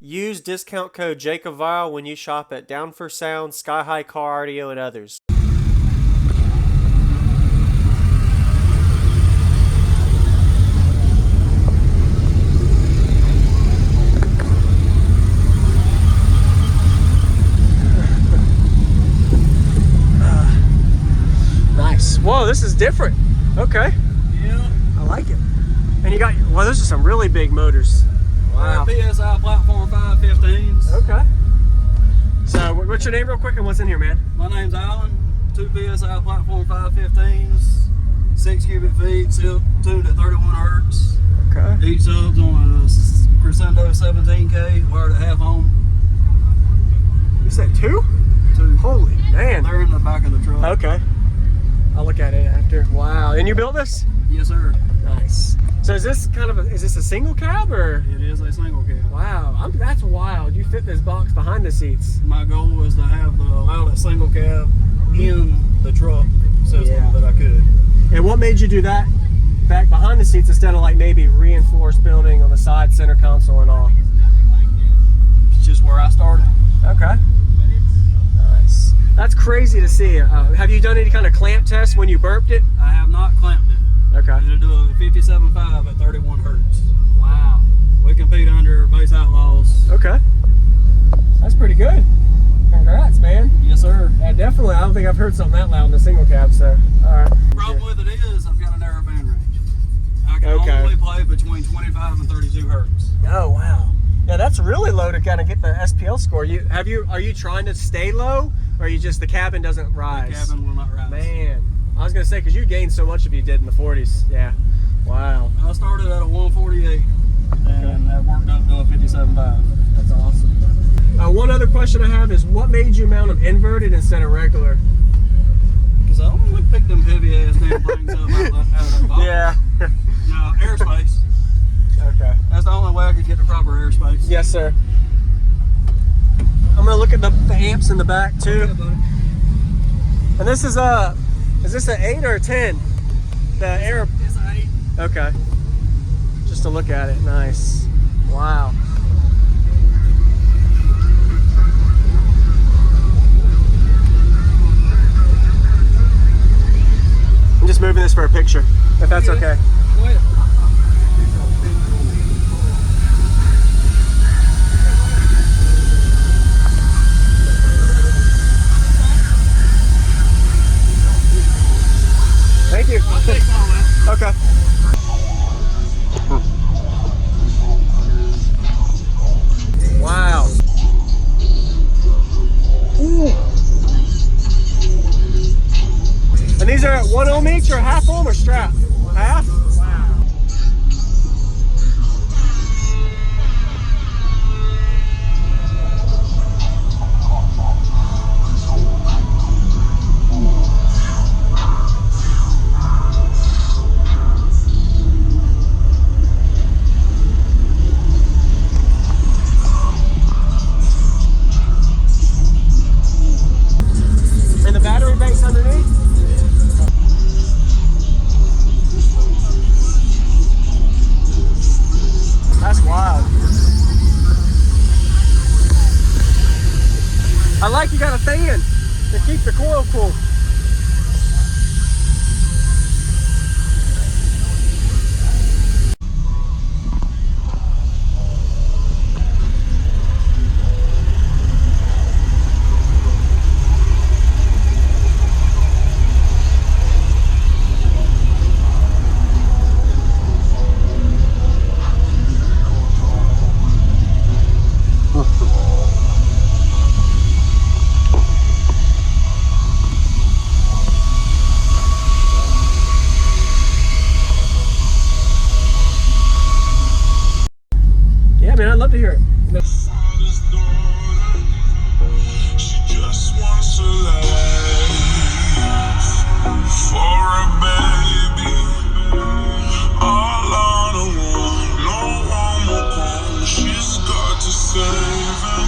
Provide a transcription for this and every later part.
Use discount code JACOBVILE when you shop at Down for Sound, Sky High Car Audio, and others. Nice. Whoa, this is different. Okay. Yeah. I like it. And you got, well, those are some really big motors. Wow. PSI platform 515s. Okay. So, what's your name real quick and what's in here, man? My name's Alan. 2 PSI platform 515s. 6 cubic feet, tuned at 31 hertz. Okay. Each sub's on a Crescendo 17K, wired at half ohm. You said 2? 2. Holy man. They're in the back of the truck. Okay. I'll look at it after. Wow. And you built this? Yes, sir. Nice. So is this kind of is this a single cab or? It is a single cab. Wow. That's wild. You fit this box behind the seats. My goal was to have the loudest single cab in the truck system that I could. And what made you do that back behind the seats instead of like maybe reinforced building on the side center console and all? It's just where I started. Okay. Nice. That's crazy to see. Have you done any kind of clamp test when you burped it? I have not clamped it. Okay. It'll do a 57.5 at 31 hertz. Wow. We compete under Base Outlaws. Okay. That's pretty good. Congrats, man. Yes, sir. Yeah, definitely. I don't think I've heard something that loud in a single cab, so. All right. The problem with it is I've got a narrow band range. I can only play between 25 and 32 hertz. Oh, wow. Yeah, that's really low to kind of get the SPL score. Are you trying to stay low, or are you just the cabin doesn't rise? The cabin will not rise. Man, I was gonna say because you gained so much if you did in the 40s. Yeah. Wow. I started at a 148, and that worked up to a 57.5. That's awesome. One other question I have is, what made you mount them inverted instead of regular? Because I don't want to pick them heavy ass damn things up out of that box. Yeah. No, airspace. Okay. That's the only way I could get the proper airspace. Yes, sir. I'm gonna look at the amps in the back too. Okay, buddy. And this is this an 8 or a 10? The air. It's an 8. Okay. Just to look at it. Nice. Wow. I'm just moving this for a picture, if that's okay. Go ahead. Thank you. I'll take all that. Okay. Wow. Ooh. And these are at 1 ohm each or half ohm or strap? Half? Wow. And the battery bank's underneath? That's wild. I like you got a fan to keep the coil cool. Yeah, man, I'd love to hear it. She just wants a life for a baby. All on a one, no one will come. She's got to save him.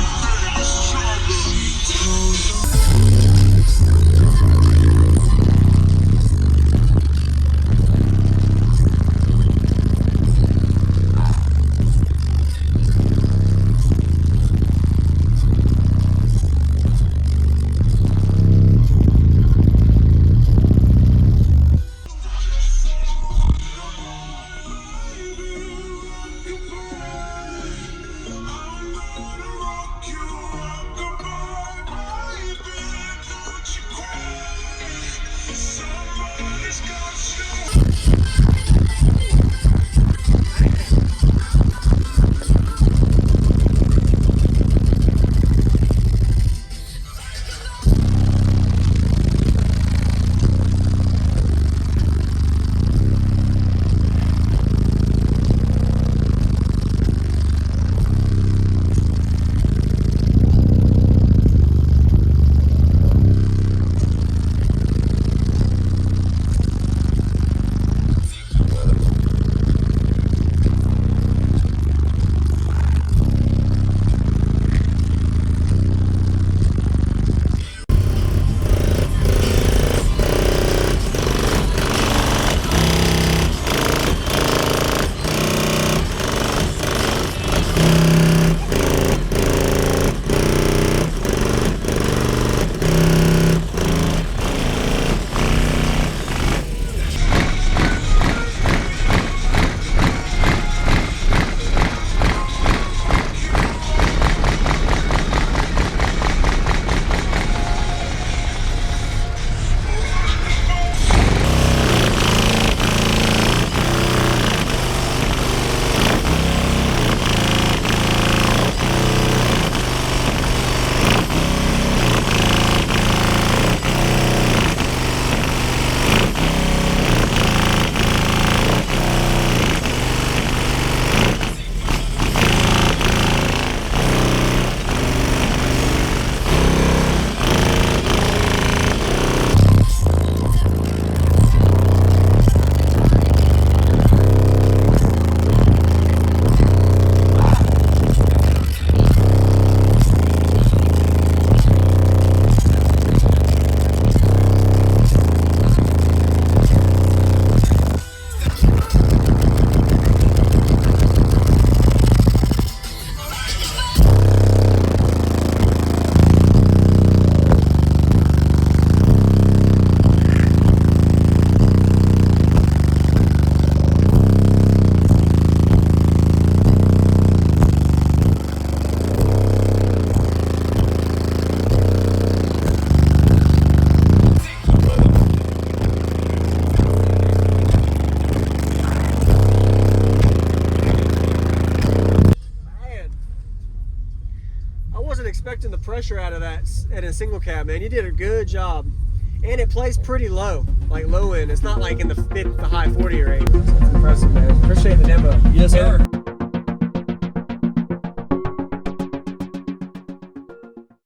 wasn't expecting the pressure out of that at a single cab, man. You did a good job. And it plays pretty low, like low end. It's not like in the high 40 range. That's impressive, man. Appreciate the demo. Yes, sir.